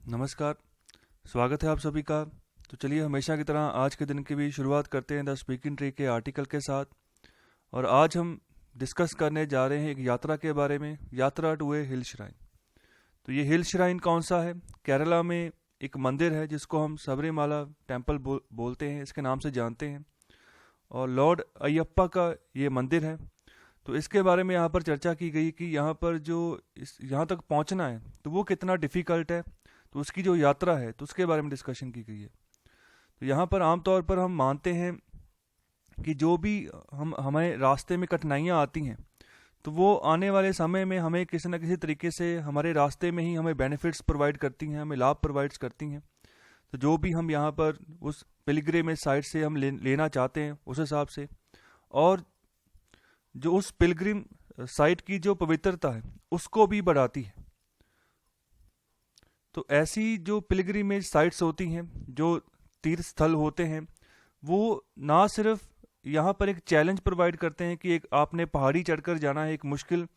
नमस्कार। स्वागत है आप सभी का। तो चलिए हमेशा की तरह आज के दिन की भी शुरुआत करते हैं द स्पीकिंग ट्री के आर्टिकल के साथ। और आज हम डिस्कस करने जा रहे हैं एक यात्रा के बारे में, यात्रा टू ए हिल श्राइन। तो ये हिल श्राइन कौन सा है? केरला में एक मंदिर है जिसको हम सबरीमाला टेम्पल बोलते हैं, इसके नाम से जानते हैं। और लॉर्ड अयप्पा का ये मंदिर है। तो इसके बारे में यहाँ पर चर्चा की गई कि यहाँ पर जो यहाँ तक पहुँचना है तो वो कितना डिफ़िकल्ट है, तो उसकी जो यात्रा है तो उसके बारे में डिस्कशन की गई है। तो यहाँ पर आमतौर पर हम मानते हैं कि जो भी हमें रास्ते में कठिनाइयाँ आती हैं तो वो आने वाले समय में हमें किसी न किसी तरीके से हमारे रास्ते में ही हमें बेनिफिट्स प्रोवाइड करती हैं, हमें लाभ प्रोवाइड्स करती हैं। तो जो भी हम यहाँ पर उस पिलग्रिमेज साइट से हम लेना चाहते हैं उस हिसाब से, और जो उस पिलग्रिम साइट की जो पवित्रता है उसको भी बढ़ाती है। तो ऐसी जो पिलग्रिमेज साइट्स होती हैं, जो तीर्थ स्थल होते हैं, वो ना सिर्फ यहाँ पर एक चैलेंज प्रोवाइड करते हैं कि एक आपने पहाड़ी चढ़कर जाना है, एक मुश्किल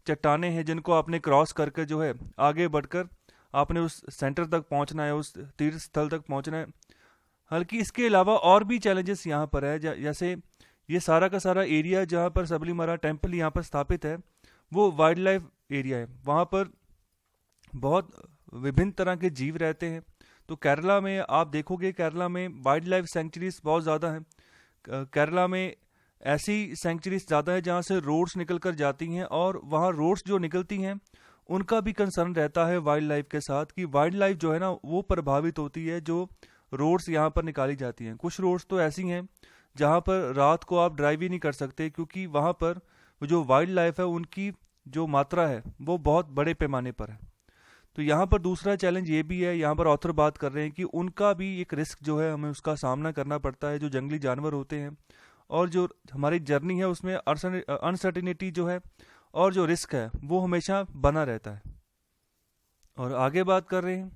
चट्टानें हैं जिनको आपने क्रॉस करके जो है आगे बढ़कर आपने उस सेंटर तक पहुँचना है, उस तीर्थ स्थल तक पहुँचना है। हालांकि इसके अलावा और भी चैलेंजेस यहाँ पर है, जैसे ये सारा का सारा एरिया जहाँ पर सबरीमाला टेम्पल यहाँ पर स्थापित है वो वाइल्ड लाइफ एरिया है। वहाँ पर बहुत विभिन्न तरह के जीव रहते हैं। तो केरला में आप देखोगे, केरला में वाइल्ड लाइफ सेंचुरीज बहुत ज़्यादा हैं। केरला में ऐसी सेंचुरीज ज़्यादा है जहाँ से रोड्स निकल कर जाती हैं, और वहाँ रोड्स जो निकलती हैं उनका भी कंसर्न रहता है वाइल्ड लाइफ के साथ कि वाइल्ड लाइफ जो है ना वो प्रभावित होती है जो रोड्स यहाँ पर निकाली जाती हैं। कुछ रोड्स तो ऐसी हैं जहाँ पर रात को आप ड्राइव ही नहीं कर सकते, क्योंकि वहाँ पर जो वाइल्ड लाइफ है उनकी जो मात्रा है वो बहुत बड़े पैमाने पर है। तो यहाँ पर दूसरा चैलेंज ये भी है, यहाँ पर ऑथर बात कर रहे हैं कि उनका भी एक रिस्क जो है हमें उसका सामना करना पड़ता है, जो जंगली जानवर होते हैं। और जो हमारी जर्नी है उसमें अनसर्टिनिटी जो है और जो रिस्क है वो हमेशा बना रहता है। और आगे बात कर रहे हैं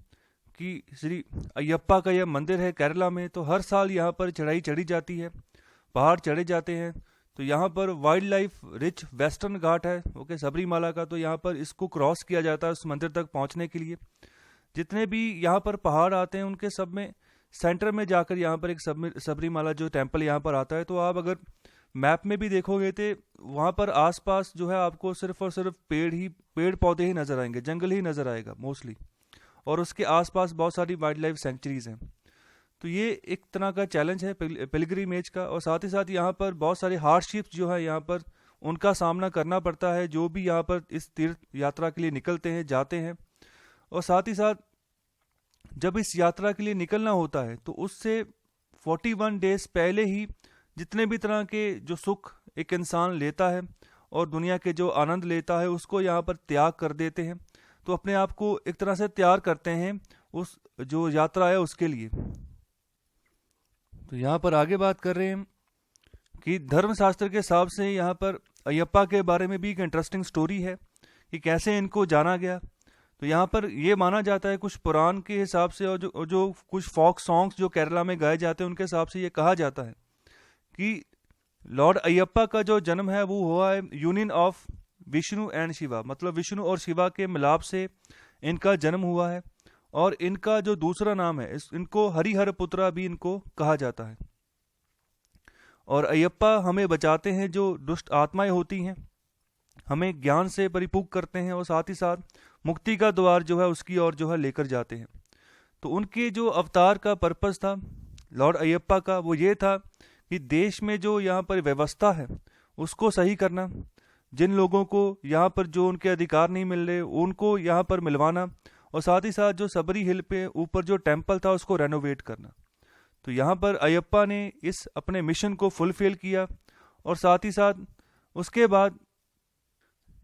कि श्री अयप्पा का यह मंदिर है केरला में, तो हर साल यहाँ पर चढ़ाई चढ़ी जाती है, पहाड़ चढ़े जाते हैं। तो यहाँ पर वाइल्ड लाइफ रिच वेस्टर्न घाट है ओके सबरीमाला का, तो यहाँ पर इसको क्रॉस किया जाता है उस मंदिर तक पहुँचने के लिए। जितने भी यहाँ पर पहाड़ आते हैं उनके सब में सेंटर में जाकर यहाँ पर एक सबरीमाला जो टेम्पल यहाँ पर आता है। तो आप अगर मैप में भी देखोगे तो वहाँ पर आसपास जो है आपको सिर्फ और सिर्फ पेड़ पौधे ही नज़र आएंगे, जंगल ही नज़र आएगा मोस्टली, और उसके आसपास बहुत सारी वाइल्ड लाइफ सेंचुरीज हैं। तो ये एक तरह का चैलेंज है पिलग्रिमेज का। और साथ ही साथ यहाँ पर बहुत सारे हार्डशिप्स जो है यहाँ पर उनका सामना करना पड़ता है जो भी यहाँ पर इस तीर्थ यात्रा के लिए निकलते हैं, जाते हैं। और साथ ही साथ जब इस यात्रा के लिए निकलना होता है तो उससे 41 डेज पहले ही जितने भी तरह के जो सुख एक इंसान लेता है और दुनिया के जो आनंद लेता है उसको यहाँ पर त्याग कर देते हैं। तो अपने आप को एक तरह से तैयार करते हैं उस जो यात्रा है उसके लिए। तो यहाँ पर आगे बात कर रहे हैं कि धर्मशास्त्र के हिसाब से यहाँ पर अयप्पा के बारे में भी एक इंटरेस्टिंग स्टोरी है कि कैसे इनको जाना गया। तो यहाँ पर ये माना जाता है कुछ पुराण के हिसाब से और जो कुछ फोक सॉन्ग्स जो केरला में गाए जाते हैं उनके हिसाब से ये कहा जाता है कि लॉर्ड अयप्पा का जो जन्म है वो हुआ है union of Vishnu and Shiva, मतलब विष्णु और शिवा के मिलाप से इनका जन्म हुआ है। और इनका जो दूसरा नाम है इनको हरिहर पुत्रा भी इनको कहा जाता है। और अयप्पा हमें बचाते हैं, जो दुष्ट आत्माएं होती हैं हमें ज्ञान से परिपूर्ण करते हैं, और साथ ही साथ मुक्ति का द्वार जो है उसकी ओर जो है लेकर जाते हैं। तो उनके जो अवतार का पर्पस था लॉर्ड अयप्पा का वो ये था कि देश में जो यहाँ पर व्यवस्था है उसको सही करना, जिन लोगों को यहाँ पर जो उनके अधिकार नहीं मिल रहे उनको यहाँ पर मिलवाना, और साथ ही साथ जो सबरी हिल पे ऊपर जो टेम्पल था उसको रेनोवेट करना। तो यहाँ पर अयप्पा ने इस अपने मिशन को फुलफिल किया। और साथ ही साथ उसके बाद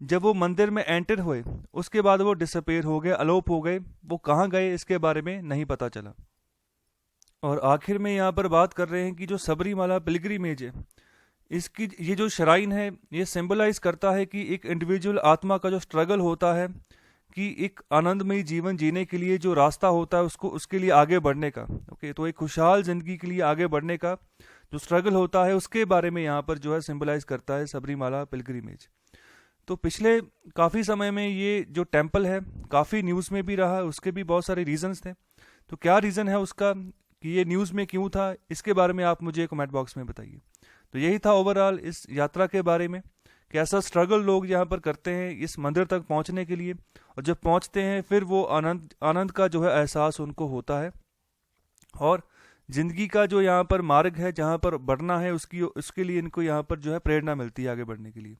जब वो मंदिर में एंटर हुए उसके बाद वो डिसअपेयर हो गए, अलोप हो गए। वो कहाँ गए इसके बारे में नहीं पता चला। और आखिर में यहाँ पर बात कर रहे हैं कि जो सबरीमाला पिलग्रिमेज है इसकी ये जो श्राइन है ये सिंबलाइज करता है कि एक इंडिविजुअल आत्मा का जो स्ट्रगल होता है कि एक आनंदमयी जीवन जीने के लिए जो रास्ता होता है उसको उसके लिए आगे बढ़ने का ओके, तो एक खुशहाल जिंदगी के लिए आगे बढ़ने का जो स्ट्रगल होता है उसके बारे में यहाँ पर जो है सिंबलाइज करता है सबरीमाला पिलग्रिमेज। तो पिछले काफ़ी समय में ये जो टेम्पल है काफ़ी न्यूज़ में भी रहा, उसके भी बहुत सारे रीजंस थे। तो क्या रीज़न है उसका कि ये न्यूज़ में क्यों था, इसके बारे में आप मुझे कमेंट बॉक्स में बताइए। तो यही था ओवरऑल इस यात्रा के बारे में, कैसा स्ट्रगल लोग यहाँ पर करते हैं इस मंदिर तक पहुँचने के लिए, और जब पहुँचते हैं फिर वो आनंद आनंद का जो है एहसास उनको होता है, और ज़िंदगी का जो यहाँ पर मार्ग है जहाँ पर बढ़ना है उसके लिए इनको यहाँ पर जो है प्रेरणा मिलती है आगे बढ़ने के लिए।